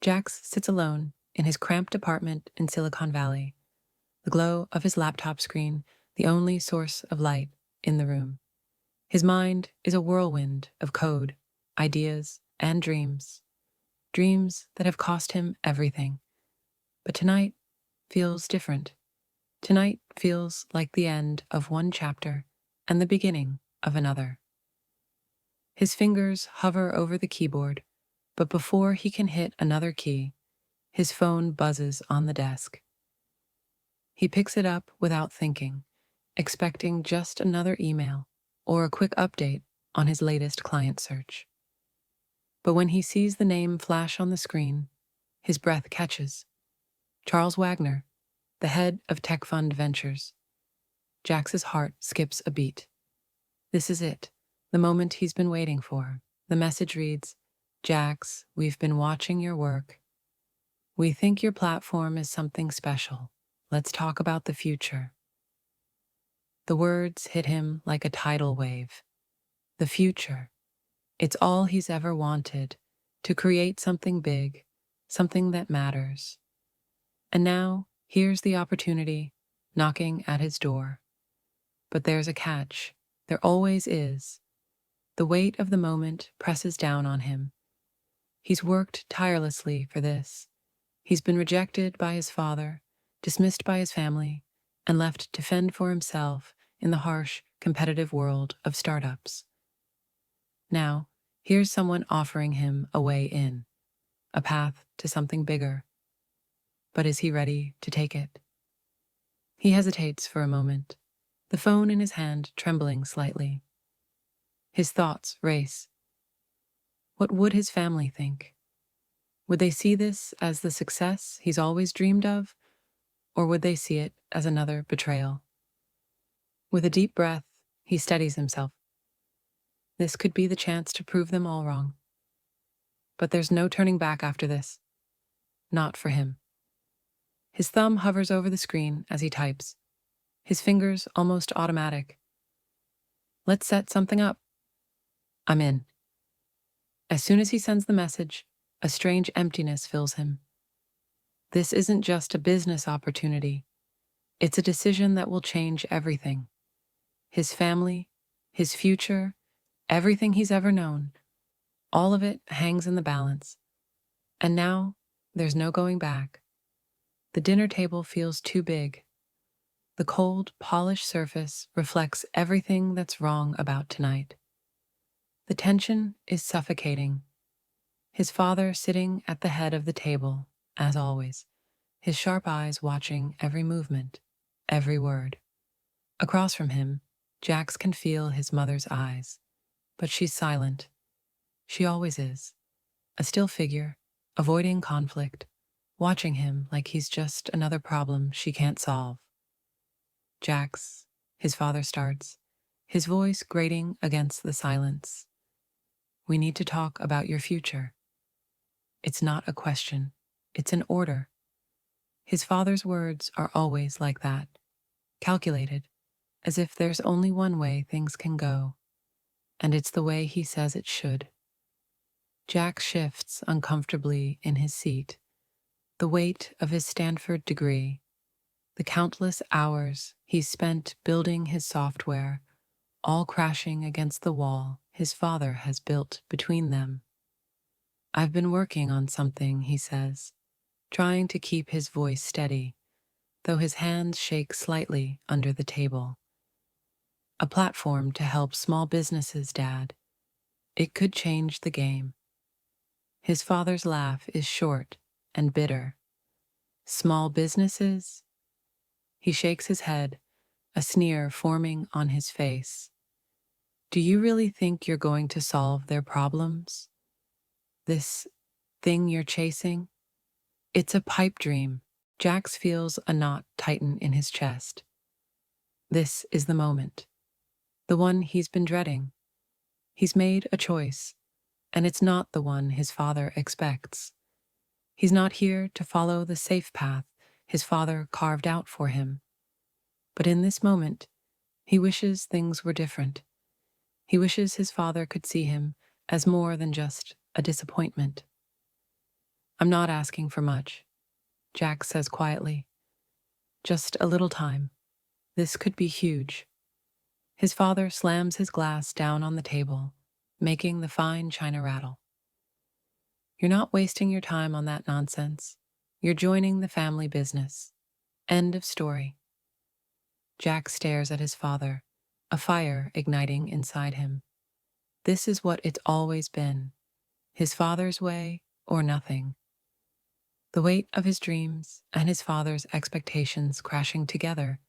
Jax sits alone in his cramped apartment in Silicon Valley, the glow of his laptop screen the only source of light in the room. His mind is a whirlwind of code, ideas, and dreams. Dreams that have cost him everything. But tonight feels different. Tonight feels like the end of one chapter and the beginning of another. His fingers hover over the keyboard, but before he can hit another key, his phone buzzes on the desk. He picks it up without thinking, expecting just another email or a quick update on his latest client search. But when he sees the name flash on the screen, his breath catches. Charles Wagner, the head of Tech Fund Ventures. Jax's heart skips a beat. This is it, the moment he's been waiting for. The message reads, "Jax, we've been watching your work. We think your platform is something special. Let's talk about the future." The words hit him like a tidal wave. The future. It's all he's ever wanted, to create something big, something that matters. And now, here's the opportunity, knocking at his door. But there's a catch. There always is. The weight of the moment presses down on him. He's worked tirelessly for this. He's been rejected by his father, dismissed by his family, and left to fend for himself in the harsh, competitive world of startups. Now, here's someone offering him a way in, a path to something bigger. But is he ready to take it? He hesitates for a moment, the phone in his hand trembling slightly. His thoughts race. What would his family think? Would they see this as the success he's always dreamed of, or would they see it as another betrayal? With a deep breath, he steadies himself. This could be the chance to prove them all wrong. But there's no turning back after this. Not for him. His thumb hovers over the screen as he types, his fingers almost automatic. "Let's set something up." "I'm in." As soon as he sends the message, a strange emptiness fills him. This isn't just a business opportunity. It's a decision that will change everything. His family, his future, everything he's ever known. All of it hangs in the balance. And now, there's no going back. The dinner table feels too big. The cold, polished surface reflects everything that's wrong about tonight. The tension is suffocating. His father sitting at the head of the table, as always, his sharp eyes watching every movement, every word. Across from him, Jax can feel his mother's eyes, but she's silent. She always is, a still figure, avoiding conflict, watching him like he's just another problem she can't solve. "Jax," his father starts, his voice grating against the silence. "We need to talk about your future." It's not a question, it's an order. His father's words are always like that, calculated, as if there's only one way things can go, and it's the way he says it should. Jack shifts uncomfortably in his seat, the weight of his Stanford degree, the countless hours he's spent building his software, all crashing against the wall his father has built between them. "I've been working on something," he says, trying to keep his voice steady, though his hands shake slightly under the table. "A platform to help small businesses, Dad. It could change the game." His father's laugh is short and bitter. "Small businesses?" He shakes his head, a sneer forming on his face. "Do you really think you're going to solve their problems? This thing you're chasing? It's a pipe dream." Jax feels a knot tighten in his chest. This is the moment. The one he's been dreading. He's made a choice, and it's not the one his father expects. He's not here to follow the safe path his father carved out for him. But in this moment, he wishes things were different. He wishes his father could see him as more than just a disappointment. I'm not asking for much, Jack says quietly. Just a little time. This could be huge. His father slams his glass down on the table, making the fine china rattle. You're not wasting your time on that nonsense. You're joining the family business. End of story. Jack stares at his father, a fire igniting inside him. This is what it's always been. His father's way or nothing. The weight of his dreams and his father's expectations crashing together,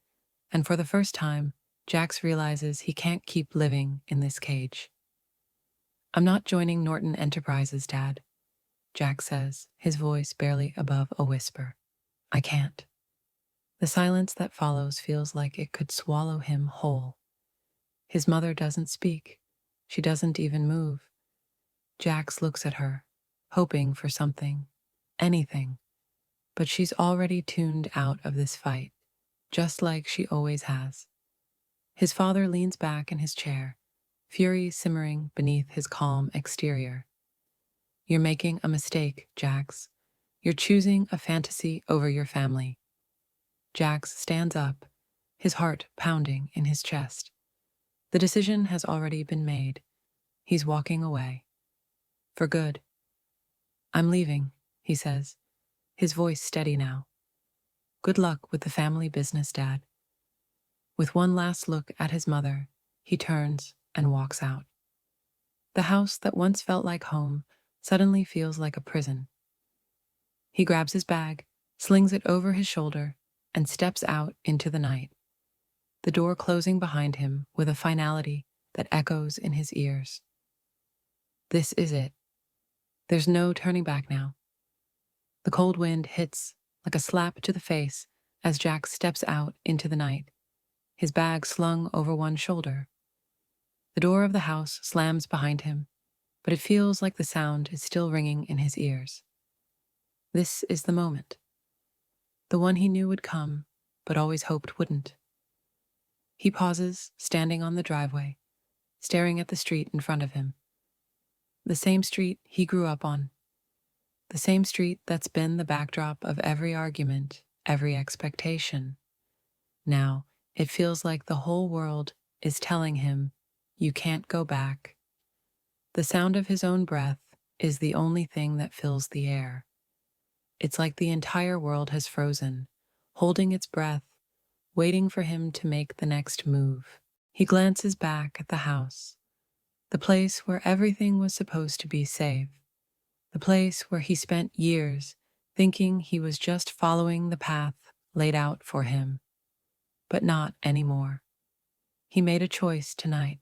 and for the first time, Jax realizes he can't keep living in this cage. I'm not joining Norton Enterprises, Dad, Jack says, his voice barely above a whisper. I can't. The silence that follows feels like it could swallow him whole. His mother doesn't speak. She doesn't even move. Jax looks at her, hoping for something, anything, but she's already tuned out of this fight, just like she always has. His father leans back in his chair, fury simmering beneath his calm exterior. You're making a mistake, Jax. You're choosing a fantasy over your family. Jax stands up, his heart pounding in his chest. The decision has already been made. He's walking away. For good. I'm leaving, he says, his voice steady now. Good luck with the family business, Dad. With one last look at his mother, he turns and walks out. The house that once felt like home suddenly feels like a prison. He grabs his bag, slings it over his shoulder, and steps out into the night, the door closing behind him with a finality that echoes in his ears. This is it. There's no turning back now. The cold wind hits like a slap to the face as Jack steps out into the night, his bag slung over one shoulder. The door of the house slams behind him, but it feels like the sound is still ringing in his ears. This is the moment. The one he knew would come, but always hoped wouldn't. He pauses, standing on the driveway, staring at the street in front of him. The same street he grew up on. The same street that's been the backdrop of every argument, every expectation. Now, it feels like the whole world is telling him, you can't go back. The sound of his own breath is the only thing that fills the air. It's like the entire world has frozen, holding its breath, waiting for him to make the next move. He glances back at the house, the place where everything was supposed to be safe, the place where he spent years thinking he was just following the path laid out for him. But not anymore. He made a choice tonight,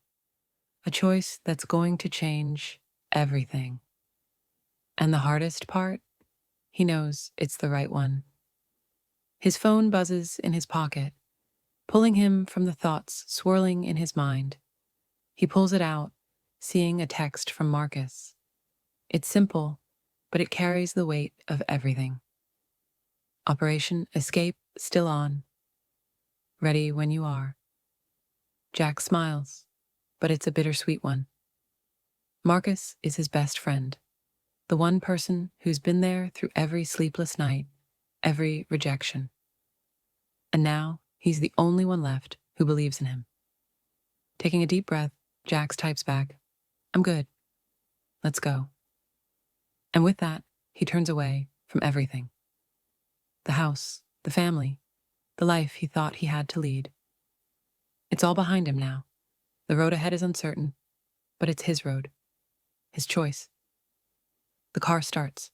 a choice that's going to change everything. And the hardest part? He knows it's the right one. His phone buzzes in his pocket, pulling him from the thoughts swirling in his mind. He pulls it out, seeing a text from Marcus. It's simple, but it carries the weight of everything. Operation Escape still on. Ready when you are. Jack smiles, but it's a bittersweet one. Marcus is his best friend, the one person who's been there through every sleepless night, every rejection. And now he's the only one left who believes in him. Taking a deep breath, Jax types back, I'm good. Let's go. And with that, he turns away from everything. The house, the family, the life he thought he had to lead. It's all behind him now. The road ahead is uncertain, but it's his road, his choice. The car starts,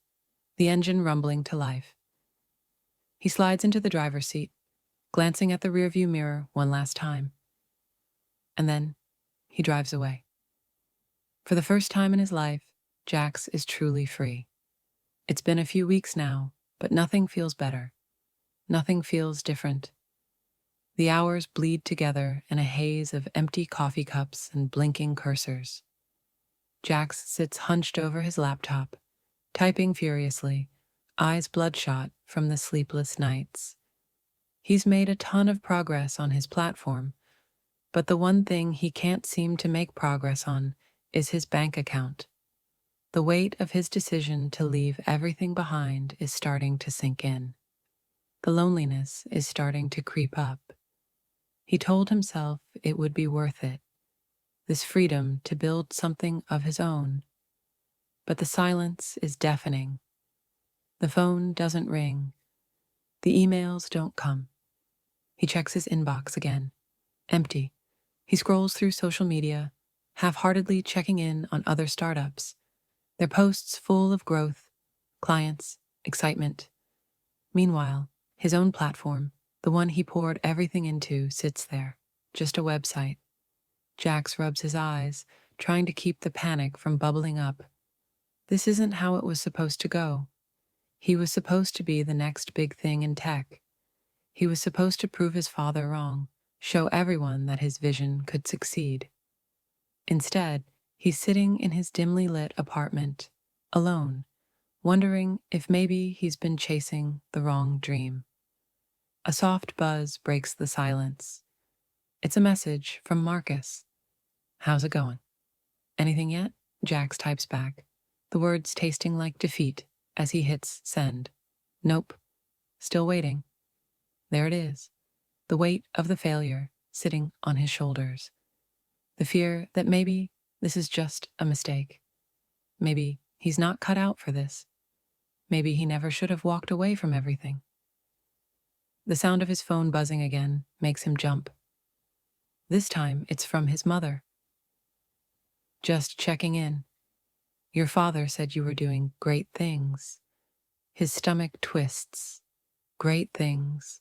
the engine rumbling to life. He slides into the driver's seat, glancing at the rearview mirror one last time. And then he drives away. For the first time in his life, Jax is truly free. It's been a few weeks now, but nothing feels better. Nothing feels different. The hours bleed together in a haze of empty coffee cups and blinking cursors. Jax sits hunched over his laptop, typing furiously, eyes bloodshot from the sleepless nights. He's made a ton of progress on his platform, but the one thing he can't seem to make progress on is his bank account. The weight of his decision to leave everything behind is starting to sink in. The loneliness is starting to creep up. He told himself it would be worth it, this freedom to build something of his own. But the silence is deafening. The phone doesn't ring. The emails don't come. He checks his inbox again. Empty. He scrolls through social media, half-heartedly checking in on other startups. Their posts full of growth, clients, excitement. Meanwhile, his own platform, the one he poured everything into, sits there, just a website. Jax rubs his eyes, trying to keep the panic from bubbling up. This isn't how it was supposed to go. He was supposed to be the next big thing in tech. He was supposed to prove his father wrong, show everyone that his vision could succeed. Instead, he's sitting in his dimly lit apartment, alone, wondering if maybe he's been chasing the wrong dream. A soft buzz breaks the silence. It's a message from Marcus. How's it going? Anything yet? Jax types back, the words tasting like defeat as he hits send. Nope. Still waiting. There it is, the weight of the failure sitting on his shoulders. The fear that maybe this is just a mistake. Maybe he's not cut out for this. Maybe he never should have walked away from everything. The sound of his phone buzzing again makes him jump. This time it's from his mother. Just checking in. Your father said you were doing great things. His stomach twists. Great things.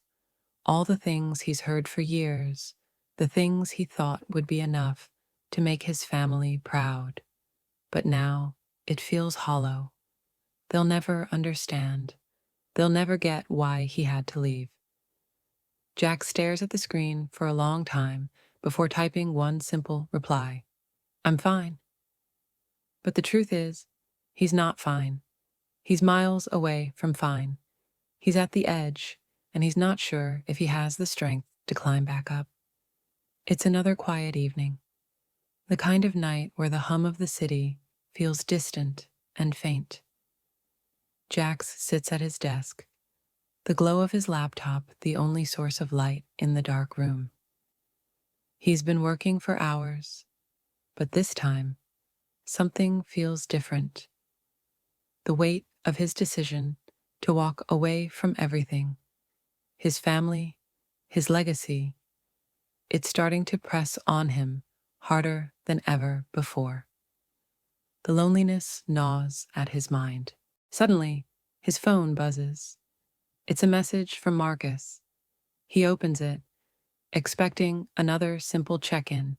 All the things he's heard for years, the things he thought would be enough to make his family proud. But now it feels hollow. They'll never understand. They'll never get why he had to leave. Jack stares at the screen for a long time before typing one simple reply. I'm fine. But the truth is, he's not fine. He's miles away from fine. He's at the edge, and he's not sure if he has the strength to climb back up. It's another quiet evening, the kind of night where the hum of the city feels distant and faint. Jax sits at his desk, the glow of his laptop the only source of light in the dark room. He's been working for hours, but this time, something feels different. The weight of his decision to walk away from everything, his family, his legacy, it's starting to press on him harder than ever before. The loneliness gnaws at his mind. Suddenly, his phone buzzes. It's a message from Marcus. He opens it, expecting another simple check-in.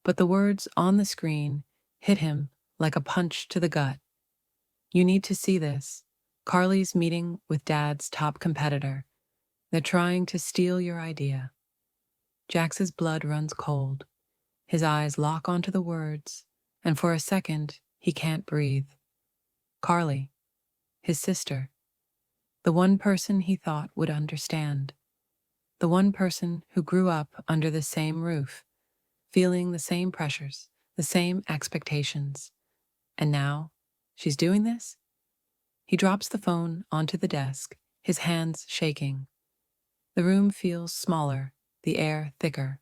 But the words on the screen hit him like a punch to the gut. You need to see this. Carly's meeting with Dad's top competitor. They're trying to steal your idea. Jax's blood runs cold. His eyes lock onto the words, and for a second, he can't breathe. Carly, his sister. The one person he thought would understand. The one person who grew up under the same roof, feeling the same pressures, the same expectations. And now, she's doing this? He drops the phone onto the desk, his hands shaking. The room feels smaller, the air thicker.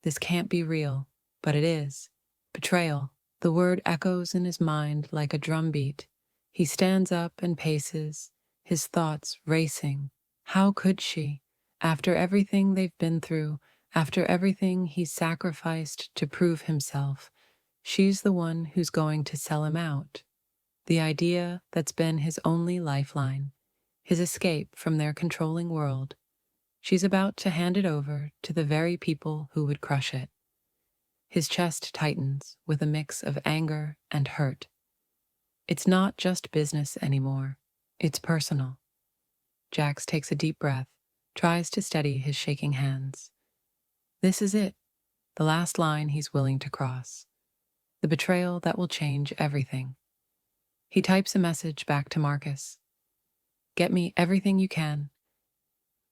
This can't be real, but it is. Betrayal. The word echoes in his mind like a drumbeat. He stands up and paces, his thoughts racing. How could she? After everything they've been through, after everything he's sacrificed to prove himself, she's the one who's going to sell him out. The idea that's been his only lifeline, his escape from their controlling world. She's about to hand it over to the very people who would crush it. His chest tightens with a mix of anger and hurt. It's not just business anymore. It's personal. Jax takes a deep breath, tries to steady his shaking hands. This is it, the last line he's willing to cross. The betrayal that will change everything. He types a message back to Marcus. Get me everything you can.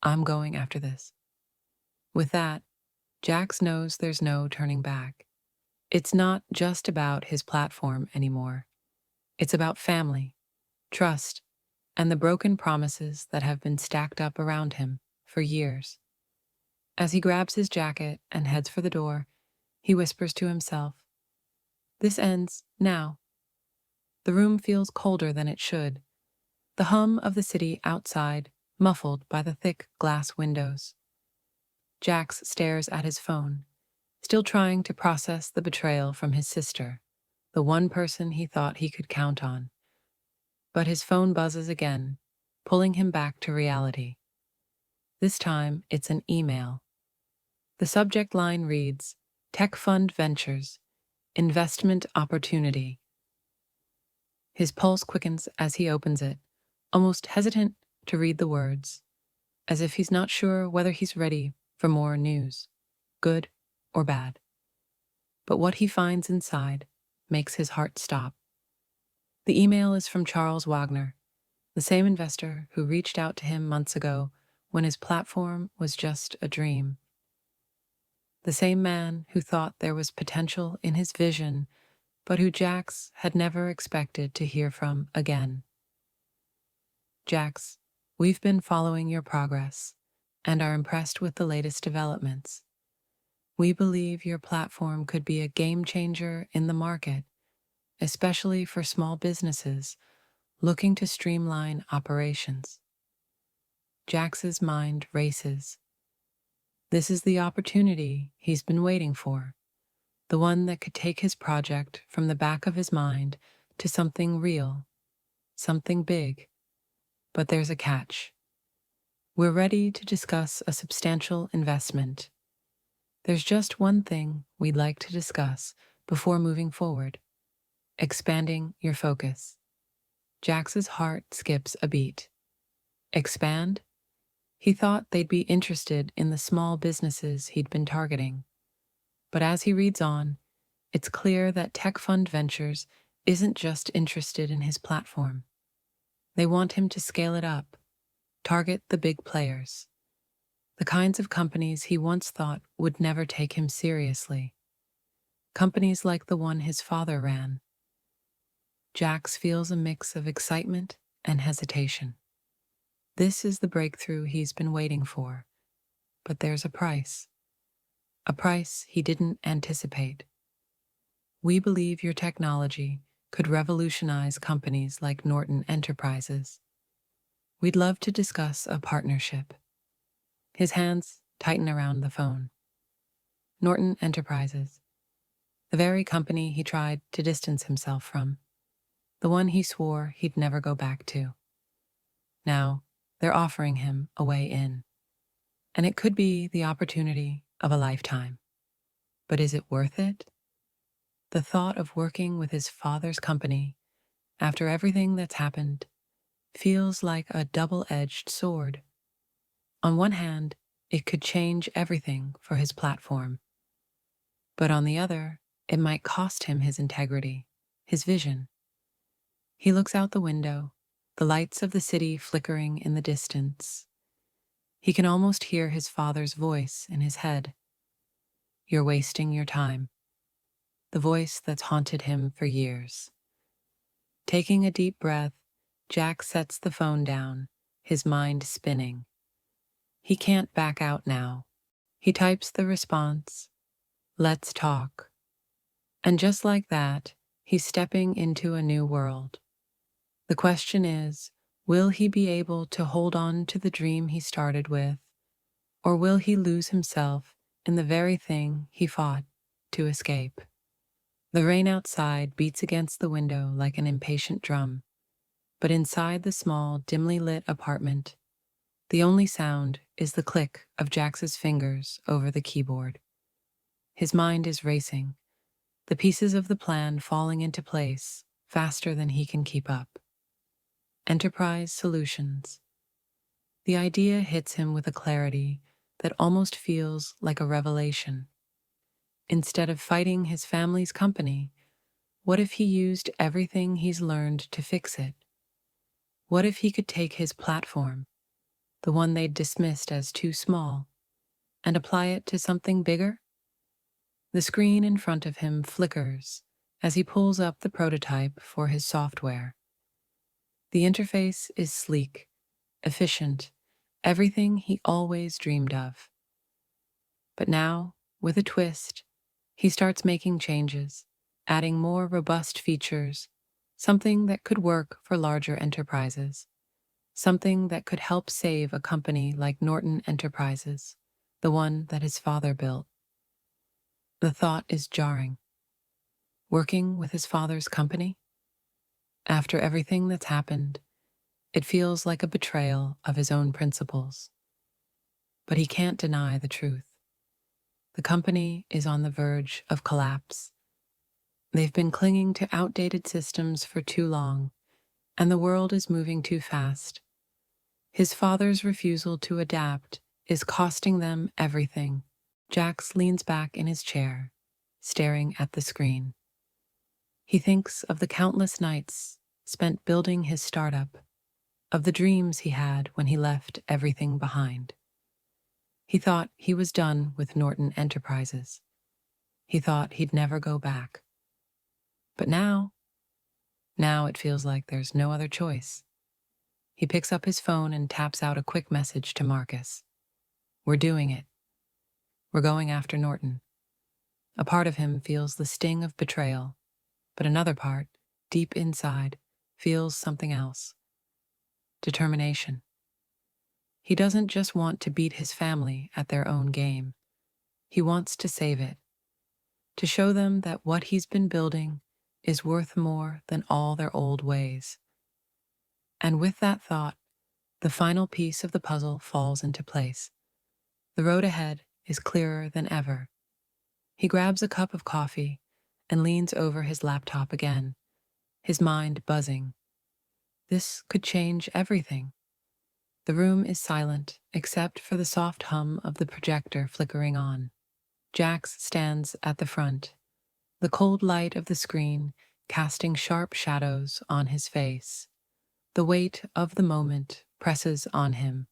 I'm going after this. With that, Jax knows there's no turning back. It's not just about his platform anymore. It's about family, trust, and the broken promises that have been stacked up around him for years. As he grabs his jacket and heads for the door, he whispers to himself, "This ends now." The room feels colder than it should, the hum of the city outside muffled by the thick glass windows. Jax stares at his phone, still trying to process the betrayal from his sister, the one person he thought he could count on. But his phone buzzes again, pulling him back to reality. This time, it's an email. The subject line reads, "Tech Fund Ventures, Investment Opportunity." His pulse quickens as he opens it, almost hesitant to read the words, as if he's not sure whether he's ready for more news, good or bad. But what he finds inside makes his heart stop. The email is from Charles Wagner, the same investor who reached out to him months ago when his platform was just a dream. The same man who thought there was potential in his vision, but who Jax had never expected to hear from again. "Jax, we've been following your progress and are impressed with the latest developments. We believe your platform could be a game changer in the market, especially for small businesses looking to streamline operations." Jax's mind races. This is the opportunity he's been waiting for, the one that could take his project from the back of his mind to something real, something big. But there's a catch. We're ready to discuss a substantial investment. There's just one thing we'd like to discuss before moving forward: expanding your focus. Jax's heart skips a beat. Expand? He thought they'd be interested in the small businesses he'd been targeting. But as he reads on, it's clear that Tech Fund Ventures isn't just interested in his platform. They want him to scale it up, target the big players, the kinds of companies he once thought would never take him seriously. Companies like the one his father ran. Jax feels a mix of excitement and hesitation. This is the breakthrough he's been waiting for, but there's a price he didn't anticipate. "We believe your technology could revolutionize companies like Norton Enterprises. We'd love to discuss a partnership." His hands tighten around the phone. Norton Enterprises, the very company he tried to distance himself from, the one he swore he'd never go back to. Now, they're offering him a way in. And it could be the opportunity of a lifetime. But is it worth it? The thought of working with his father's company, after everything that's happened, feels like a double-edged sword. On one hand, it could change everything for his platform. But on the other, it might cost him his integrity, his vision. He looks out the window, the lights of the city flickering in the distance. He can almost hear his father's voice in his head. "You're wasting your time." The voice that's haunted him for years. Taking a deep breath, Jack sets the phone down, his mind spinning. He can't back out now. He types the response, "Let's talk." And just like that, he's stepping into a new world. The question is, will he be able to hold on to the dream he started with, or will he lose himself in the very thing he fought to escape? The rain outside beats against the window like an impatient drum, but inside the small, dimly lit apartment, the only sound is the click of Jax's fingers over the keyboard. His mind is racing, the pieces of the plan falling into place faster than he can keep up. Enterprise Solutions. The idea hits him with a clarity that almost feels like a revelation. Instead of fighting his family's company, what if he used everything he's learned to fix it? What if he could take his platform, the one they'd dismissed as too small, and apply it to something bigger? The screen in front of him flickers as he pulls up the prototype for his software. The interface is sleek, efficient, everything he always dreamed of. But now, with a twist, he starts making changes, adding more robust features, something that could work for larger enterprises, something that could help save a company like Norton Enterprises, the one that his father built. The thought is jarring. Working with his father's company? After everything that's happened, it feels like a betrayal of his own principles. But he can't deny the truth. The company is on the verge of collapse. They've been clinging to outdated systems for too long, and the world is moving too fast. His father's refusal to adapt is costing them everything. Jax leans back in his chair, staring at the screen. He thinks of the countless nights spent building his startup, of the dreams he had when he left everything behind. He thought he was done with Norton Enterprises. He thought he'd never go back. But now it feels like there's no other choice. He picks up his phone and taps out a quick message to Marcus. We're doing it. We're going after Norton. A part of him feels the sting of betrayal, but another part, deep inside, feels something else. Determination. He doesn't just want to beat his family at their own game. He wants to save it, to show them that what he's been building is worth more than all their old ways. And with that thought, the final piece of the puzzle falls into place. The road ahead is clearer than ever. He grabs a cup of coffee and leans over his laptop again, his mind buzzing. This could change everything. The room is silent, except for the soft hum of the projector flickering on. Jax stands at the front, the cold light of the screen casting sharp shadows on his face. The weight of the moment presses on him.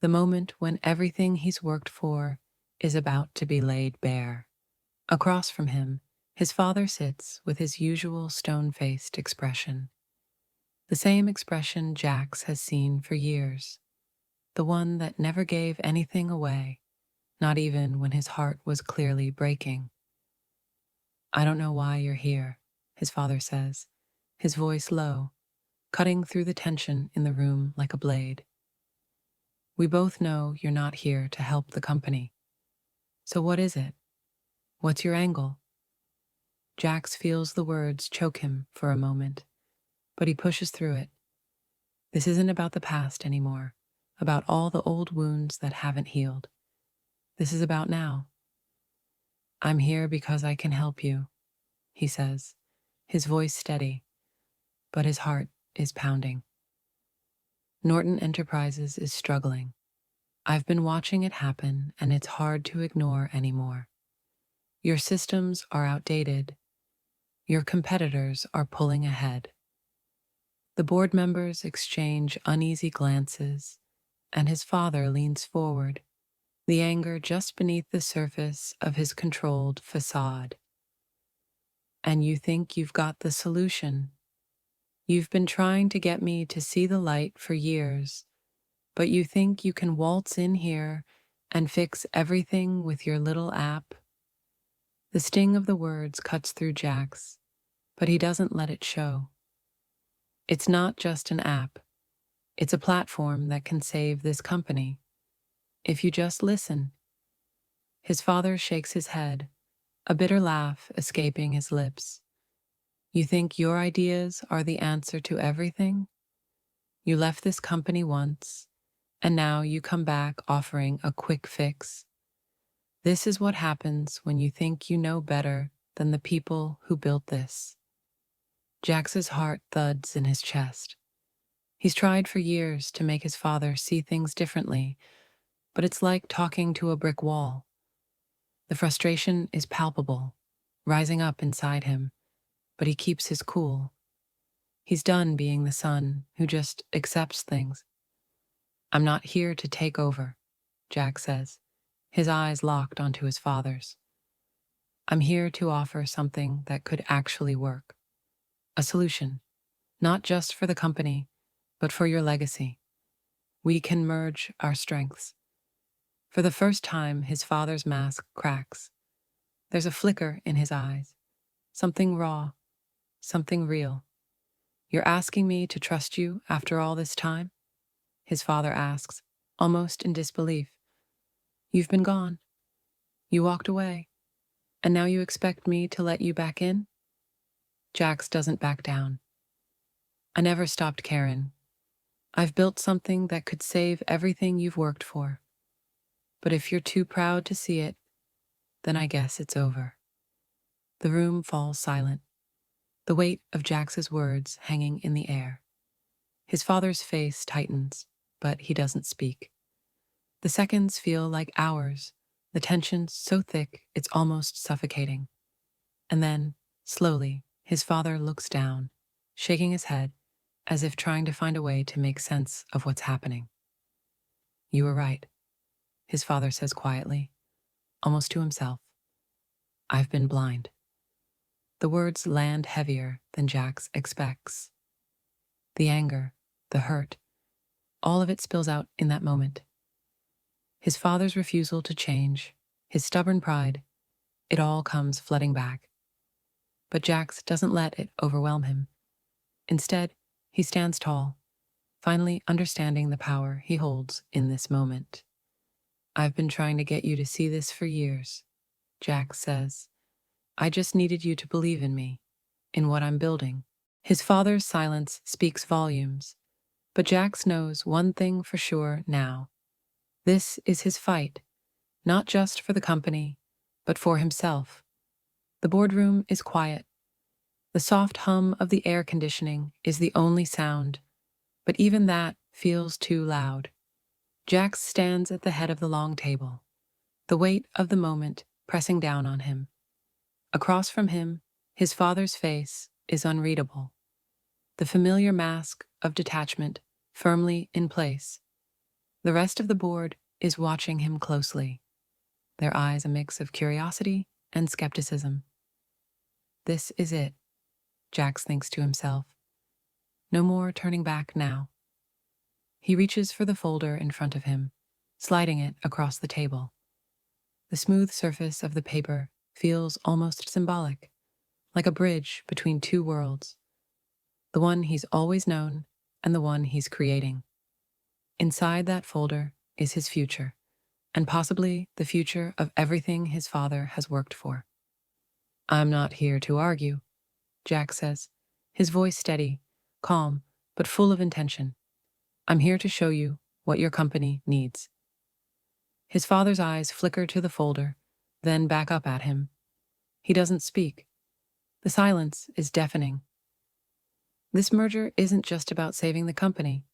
The moment when everything he's worked for is about to be laid bare. Across from him, his father sits with his usual stone-faced expression. The same expression Jax has seen for years. The one that never gave anything away, not even when his heart was clearly breaking. I don't know why you're here, his father says, his voice low, cutting through the tension in the room like a blade. We both know you're not here to help the company. So what is it? What's your angle? Jax feels the words choke him for a moment, but he pushes through it. This isn't about the past anymore, about all the old wounds that haven't healed. This is about now. I'm here because I can help you, he says, his voice steady, but his heart is pounding. Norton Enterprises is struggling. I've been watching it happen, and it's hard to ignore anymore. Your systems are outdated. Your competitors are pulling ahead. The board members exchange uneasy glances, and his father leans forward, the anger just beneath the surface of his controlled facade. And you think you've got the solution. You've been trying to get me to see the light for years, but you think you can waltz in here and fix everything with your little app? The sting of the words cuts through Jax, but he doesn't let it show. It's not just an app. It's a platform that can save this company. If you just listen. His father shakes his head, a bitter laugh escaping his lips. You think your ideas are the answer to everything? You left this company once, and now you come back offering a quick fix. This is what happens when you think you know better than the people who built this. Jax's heart thuds in his chest. He's tried for years to make his father see things differently, but it's like talking to a brick wall. The frustration is palpable, rising up inside him, but he keeps his cool. He's done being the son who just accepts things. I'm not here to take over, Jax says, his eyes locked onto his father's. I'm here to offer something that could actually work. A solution, not just for the company, but for your legacy. We can merge our strengths. For the first time, his father's mask cracks. There's a flicker in his eyes. Something raw, something real. You're asking me to trust you after all this time? His father asks, almost in disbelief. You've been gone. You walked away. And now you expect me to let you back in? Jax doesn't back down. I never stopped caring. I've built something that could save everything you've worked for. But if you're too proud to see it, then I guess it's over. The room falls silent, the weight of Jax's words hanging in the air. His father's face tightens, but he doesn't speak. The seconds feel like hours, the tension so thick it's almost suffocating. And then, slowly, his father looks down, shaking his head, as if trying to find a way to make sense of what's happening. You were right, his father says quietly, almost to himself. I've been blind. The words land heavier than Jax expects. The anger, the hurt, all of it spills out in that moment. His father's refusal to change, his stubborn pride, it all comes flooding back. But Jax doesn't let it overwhelm him. Instead, he stands tall, finally understanding the power he holds in this moment. I've been trying to get you to see this for years, Jax says. I just needed you to believe in me, in what I'm building. His father's silence speaks volumes, but Jax knows one thing for sure now. This is his fight, not just for the company, but for himself. The boardroom is quiet. The soft hum of the air conditioning is the only sound, but even that feels too loud. Jax stands at the head of the long table, the weight of the moment pressing down on him. Across from him, his father's face is unreadable, the familiar mask of detachment firmly in place. The rest of the board is watching him closely, their eyes a mix of curiosity and skepticism. This is it, Jax thinks to himself. No more turning back now. He reaches for the folder in front of him, sliding it across the table. The smooth surface of the paper feels almost symbolic, like a bridge between two worlds, the one he's always known and the one he's creating. Inside that folder is his future, and possibly the future of everything his father has worked for. I'm not here to argue, Jax says, his voice steady, calm, but full of intention. I'm here to show you what your company needs. His father's eyes flicker to the folder, then back up at him. He doesn't speak. The silence is deafening. This merger isn't just about saving the company.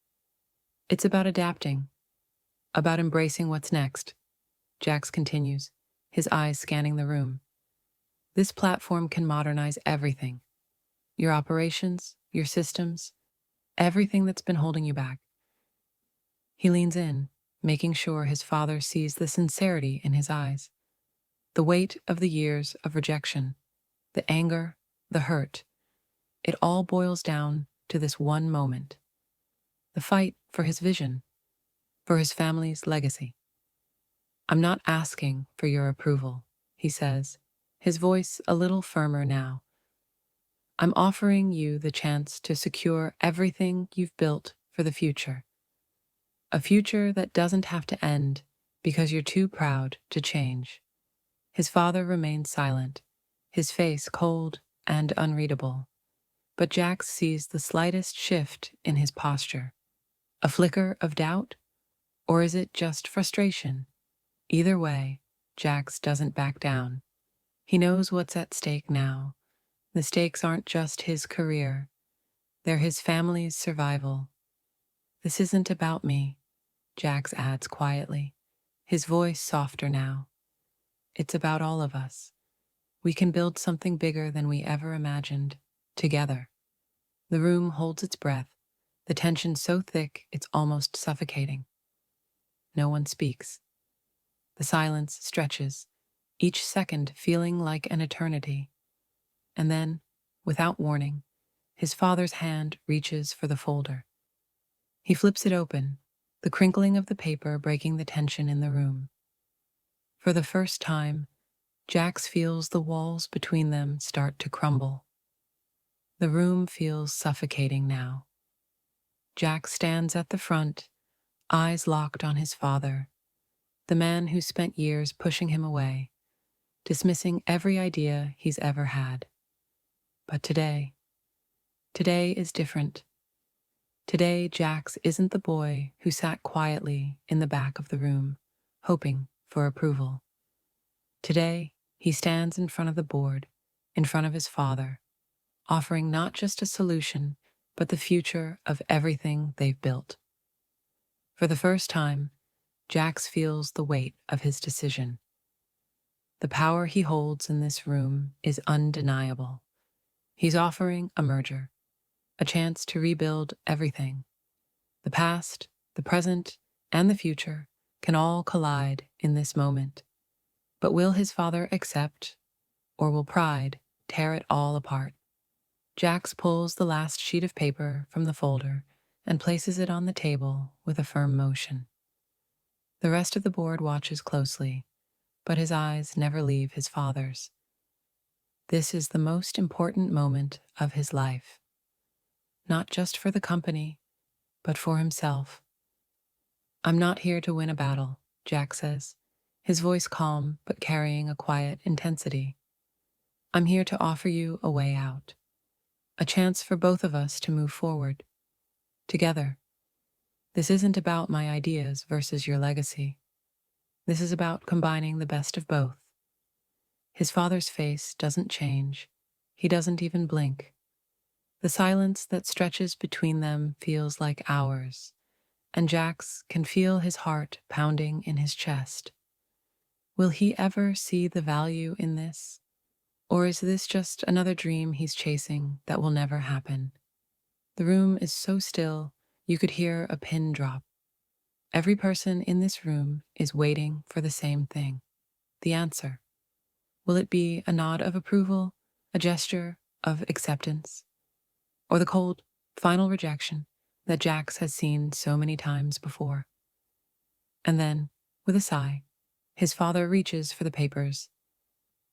It's about adapting, about embracing what's next, Jax continues, his eyes scanning the room. This platform can modernize everything. Your operations, your systems, everything that's been holding you back. He leans in, making sure his father sees the sincerity in his eyes. The weight of the years of rejection, the anger, the hurt, it all boils down to this one moment. The fight for his vision, for his family's legacy. I'm not asking for your approval, he says, his voice a little firmer now. I'm offering you the chance to secure everything you've built for the future. A future that doesn't have to end because you're too proud to change. His father remains silent, his face cold and unreadable. But Jax sees the slightest shift in his posture. A flicker of doubt? Or is it just frustration? Either way, Jax doesn't back down. He knows what's at stake now. The stakes aren't just his career. They're his family's survival. This isn't about me, Jax adds quietly, his voice softer now. It's about all of us. We can build something bigger than we ever imagined, together. The room holds its breath, the tension so thick it's almost suffocating. No one speaks. The silence stretches, each second feeling like an eternity. And then, without warning, his father's hand reaches for the folder. He flips it open, the crinkling of the paper breaking the tension in the room. For the first time, Jax feels the walls between them start to crumble. The room feels suffocating now. Jax stands at the front, eyes locked on his father, the man who spent years pushing him away, dismissing every idea he's ever had. But today is different. Today, Jax isn't the boy who sat quietly in the back of the room, hoping for approval. Today, he stands in front of the board, in front of his father, offering not just a solution, but the future of everything they've built. For the first time, Jax feels the weight of his decision. The power he holds in this room is undeniable. He's offering a merger, a chance to rebuild everything. The past, the present, and the future can all collide in this moment. But will his father accept, or will pride tear it all apart? Jax pulls the last sheet of paper from the folder and places it on the table with a firm motion. The rest of the board watches closely, but his eyes never leave his father's. This is the most important moment of his life, not just for the company, but for himself. "I'm not here to win a battle," Jax says, his voice calm but carrying a quiet intensity. "I'm here to offer you a way out, a chance for both of us to move forward, together. This isn't about my ideas versus your legacy. This is about combining the best of both." His father's face doesn't change. He doesn't even blink. The silence that stretches between them feels like hours, and Jax can feel his heart pounding in his chest. Will he ever see the value in this? Or is this just another dream he's chasing that will never happen? The room is so still, you could hear a pin drop. Every person in this room is waiting for the same thing, the answer. Will it be a nod of approval, a gesture of acceptance, or the cold, final rejection that Jax has seen so many times before? And then, with a sigh, his father reaches for the papers.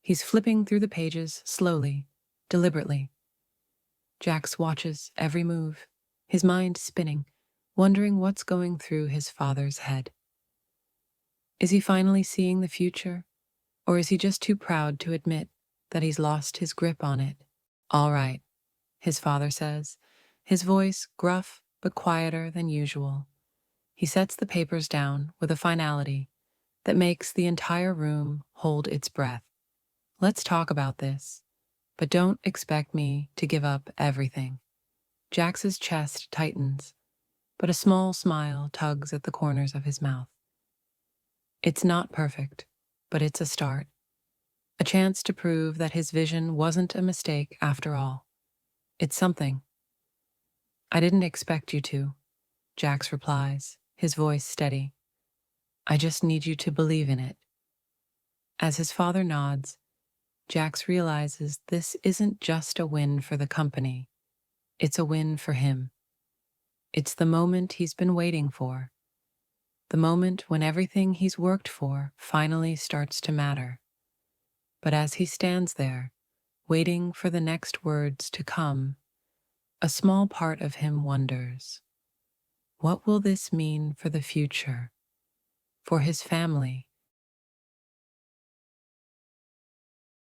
He's flipping through the pages slowly, deliberately. Jax watches every move, his mind spinning, wondering what's going through his father's head. Is he finally seeing the future? Or is he just too proud to admit that he's lost his grip on it? "All right," his father says, his voice gruff but quieter than usual. He sets the papers down with a finality that makes the entire room hold its breath. "Let's talk about this, but don't expect me to give up everything." Jax's chest tightens, but a small smile tugs at the corners of his mouth. It's not perfect, but it's a start. A chance to prove that his vision wasn't a mistake after all. It's something. "I didn't expect you to," Jax replies, his voice steady. "I just need you to believe in it." As his father nods, Jax realizes this isn't just a win for the company. It's a win for him. It's the moment he's been waiting for. The moment when everything he's worked for finally starts to matter. But as he stands there, waiting for the next words to come, a small part of him wonders, what will this mean for the future? For his family?